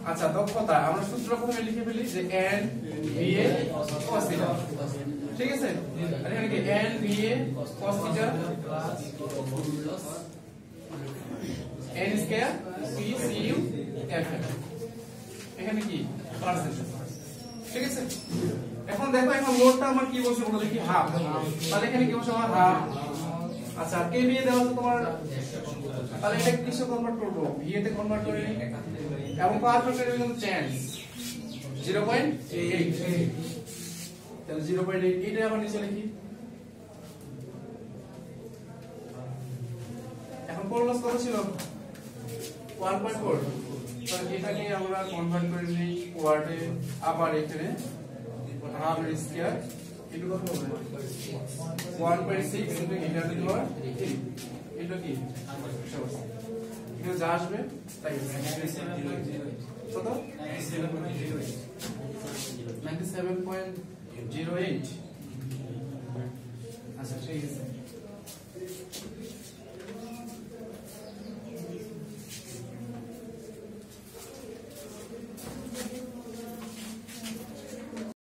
আচ্ছা দক্ষতা আমরা সূত্র প্রথমে লিখে ফেলি যে n VA cos থিটা, ঠিক আছে। আর এখানে কি n VA cos theta n square p cu f, এখানে কি পার্সেন্টেজ, ঠিক আছে। এখন দেখো এখন লোডটা আমার কি বলছে বলো দেখি হাফ, তাহলে এখানে কি বলছে আমার হাফ। আচ্ছা কেভিএ দেওয়া আছে তোমার, তাহলে এটা কিসে কনভার্ট করব, ভিএ তে কনভার্ট করে নিই এবং পাওয়ার ফ্যাক্টরের কিন্তু চেঞ্জ 0.8, তাহলে 0.8 এটা আবার নিচে লিখি। এখন কোর লস কত ছিল 1.4, তাহলে এটাকে আমরা কনভার্ট করে নিই ওয়াটে, আবার এখানে হাফ স্কয়ার ইনটু কত হবে 1.6 ইনটু 10 টু দি পাওয়ার 3, এটা কি এখানে যা আসবে তাই কত 97.08। আচ্ছা ঠিক আছে,